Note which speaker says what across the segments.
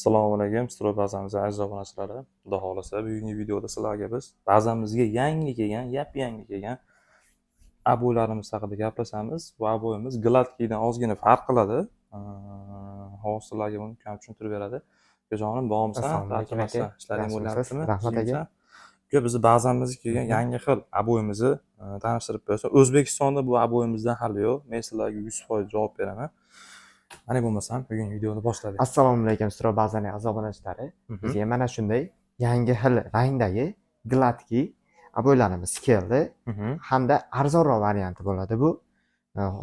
Speaker 1: Assalomu alaykum, Stroy bazamiz aziz obunachilari. Xudo xolasa, bugungi videoda sizlarga biz bazamizga yangi kelgan, yap-yangi kelgan aboylarimiz haqida gaplashamiz. Bu aboyimiz Gladkeydan ozgina farq qiladi. Hozir sizlarga buni kam tushuntirib beradi. Jonim, bormisan?
Speaker 2: Assalomu alaykum aka.
Speaker 1: Ishlaring bo'lyaptimi?
Speaker 2: Rahmat aka.
Speaker 1: Bizni bazamizga kelgan yangi xil aboyimizni tanishtirib bersa, O'zbekistonda bu aboyimizdan hali yo'q. Men sizlarga 100% javob beraman. Mana bo'lmasam, bugun videoni boshladik.
Speaker 2: Assalomu alaykum Stroy bazaning aziz obunachilari. Bizga mana shunday yangi xil rangdagi Gladkey aboylarimiz keldi. Hamda arzonroq varianti bo'ladi bu.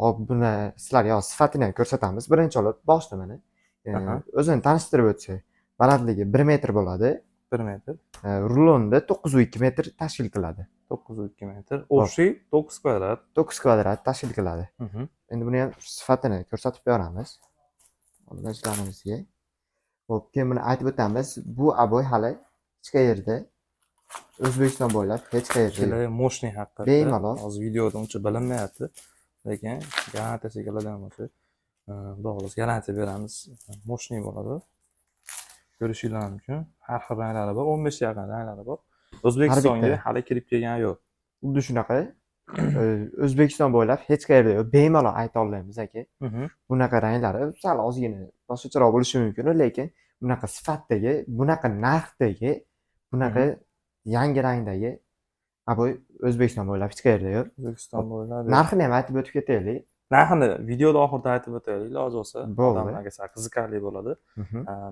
Speaker 2: Hop, buni sizlarga sifatini ham ko'rsatamiz. Birinchi olib boshlamani. O'zini tanishtirib o'tsak, balandligi 1 metr bo'ladi.
Speaker 1: 1 metr.
Speaker 2: Rulonda 9,2 metr tashkil qiladi.
Speaker 1: 9,2 metr. Общий 9 kvadrat.
Speaker 2: 9 kvadrat tashkil qiladi. Endi buni ham sifatini ko'rsatib beramiz. Obunachalarimizga. Xo'p, keyin buni aytib o'tamiz. Bu aboy hali hech qayerda O'zbekiston bo'ylab hech qayerda
Speaker 1: moshniy haqiqatda.
Speaker 2: Bemalol.
Speaker 1: Hozir videoda uncha bilinmayapti. Lekin garantiya keladigan bo'lsa, xudo xolasa garantiya beramiz. Moshniy bo'ladi. Ko'rishingiz mumkin. Har xil ranglari bor, 15 ga yaqin ranglari bor. O'zbekistonga hali kirib kelgan yo'q.
Speaker 2: Xuddi shunaqa O'zbekiston bo'ylab hech qayerda yo'q. Bemalol ayta olamiz aka. Bunaqa ranglari sal ozgina boshqacharoq bo'lishi mumkin, lekin bunaqa sifatdagi, bunaqa narxdagi, bunaqa yangi rangdagi aboy O'zbekiston bo'ylab hech qayerda yo'q.
Speaker 1: O'zbekiston bo'ylab.
Speaker 2: Narxini ham aytib o'tib ketaylik.
Speaker 1: Narxini videoda oxirida aytib o'taylik, iloji bo'lsa, odamlarga sal qiziqarli bo'ladi.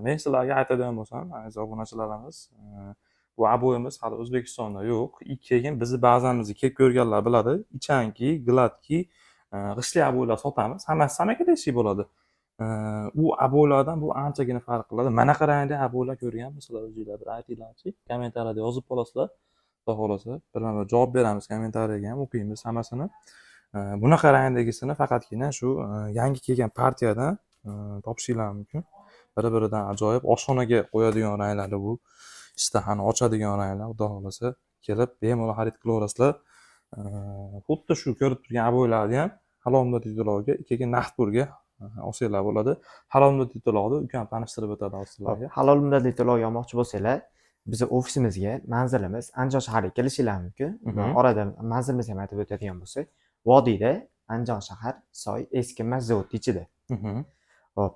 Speaker 1: Men sizlarga aytadigan bo'lsam, aziz obunachilarimiz, bu aboyimiz hali O'zbekistonda yo'q. Keyin bizni bazamizni kelib ko'rganlar biladi. Ichanki, Gladkey, g'ishtli aboylar sotamiz. Hammasi samakadagi bo'ladi. U aboylardan bu anchagina farq qiladi. Mana qarangda aboylar ko'rganmisizlar o'zingizlar? Bir aytinglarchi, kommentariyada yozib qolasizlar. Xudo xolasa, birma-bir javob beramiz, kommentariyaga ham o'qiymiz hammasini. Bunaqa rangdagisini faqatgina shu yangi kelgan partiyadan topishingiz mumkin. Bir-biridan ajoyib oshxonaga qo'yadigan ranglar bu. Ishtahani ochadigan ranglar, xudo xolasa kelib bemalol xarid qilaverasizlar. Xuddi shu ko'rib turgan aboylarni ham halol muddatli to'lovga, keyin naqd pulga olsanglar bo'ladi. Halol muddatli to'lovni ukam tanishtirib o'tadi sizlarga.
Speaker 2: Halol muddatli to'lovga olmoqchi bo'lsanglar, bizni ofisimizga, manzilimiz Andijon shahriga kelishingiz mumkin. Orada manzilimizni ham aytib o'tadigan bo'lsak, Vodiyda, Andijon shahar, Soy, eski Mazavod ichida. Xo'p.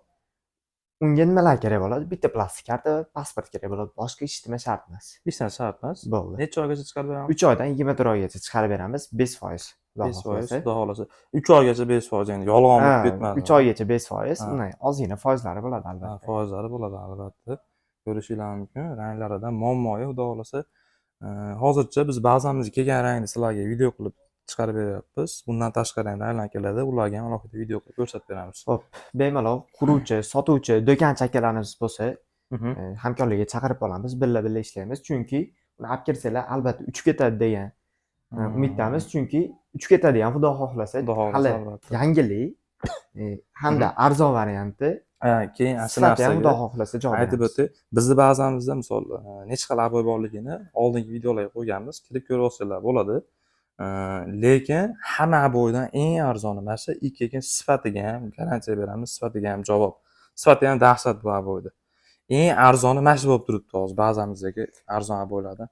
Speaker 2: Unga nimalar kerak bo'ladi? Bitta plastik karta va pasport kerak bo'ladi. Boshqa hech nima shart emas.
Speaker 1: Hech narsa shart emas.
Speaker 2: Bo'ldi.
Speaker 1: Necha oygacha chiqarib beramiz?
Speaker 2: 3 oydan 24 oygacha chiqarib beramiz, 5%.
Speaker 1: 5%, xudo xolasa. 3 oygacha 5%, endi yolg'on bo'lib ketmadi.
Speaker 2: 3 oygacha 5%, unday ozgina foizlari bo'ladi albatta.
Speaker 1: Foizlari bo'ladi albatta. Ko'rishingiz mumkin. Ranglaridan muammo yo'q, xudo xolasa. Hozircha biz bazamizga kelgan rangni sizlarga video qilib chiqarib beryapmiz. Bundan tashqari ranglar keladi, ularga ham alohida video qilib ko'rsatib beramiz.
Speaker 2: Xo'p, bemalol quruvchi, sotuvchi, do'konchi akalarimiz bo'lsa, hamkorlikka chaqirib olamiz, birga ishlaymiz. Chunki uni olib kirsanglar albatta uchib ketadi degan umiddamiz. Chunki uchib ketadi ham, xudo xohlasa, hali yangilik hamda arzon varianti.
Speaker 1: Keyin asl narsaga
Speaker 2: xudo xohlasa javob
Speaker 1: aytib o'tay. Bizni bazamizda misol necha xil aboy borligini oldingi videolarga qo'yganmiz. Kirib ko'rib olsanglar bo'ladi. Lekin hamma aboydan eng arzoni mana shu keyin sifatiga ham garantiya beramiz, sifatiga ham javob. Sifati ham dahshat bu aboyda. Eng arzoni mana shu bo'lib turibdi hozir bazamizdagi arzon aboylardan.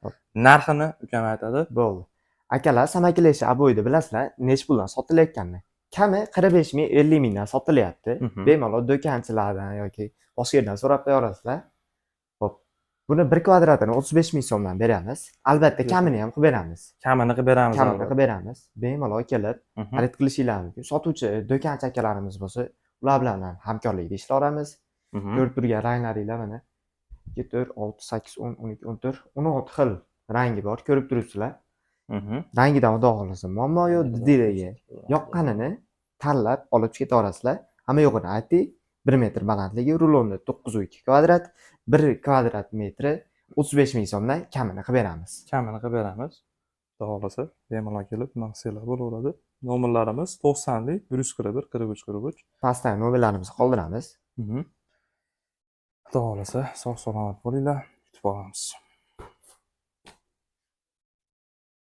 Speaker 1: Narxini ukam aytadi.
Speaker 2: Bo'ldi. Akalar, samakilash aboyni bilasizlar, nech puldan sotilayotganini? Kami 45 ming, 50 mingdan sotilyapti. Bemalol do'konchilardan yoki boshqa yerdan so'rab qo'yasizlar. Xo'p. Buni 1 kvadratini 35 ming so'mdan beramiz. Albatta kamini ham qilib beramiz.
Speaker 1: Kamini qilib beramiz.
Speaker 2: Kamini qilib beramiz. Bemalol kelib xarid qilishingiz mumkin. Sotuvchi do'konchi akalarimiz bo'lsa, ular bilan ham hamkorlikda ishlaymiz. Ko'rib turgan ranglaringlar mana 2, 4, 6, 8, 10, 12, 14, 16 xil rangi bor, ko'rib turibsizlar. Rangidan xudo xolasa muammo yo'q, didiriga yoqqanini tanlab olib ketaverasizlar. Hamma yo'g'ini aytdik. 1 metr balandligi, rulonda 9,2 kvadrat, 1 kvadrat metri 35 ming so'mdan kamini qilib beramiz.
Speaker 1: Kamini qilib beramiz. Xudo xolasa, bemalol kelib maqsadlar bo'laveradi. Nomerlarimiz 90lik 141 43 43.
Speaker 2: Pastdan nomerlarimizni qoldiramiz.
Speaker 1: Xudo xolasa, sog' salomat bo'linglar. Kutib olamiz.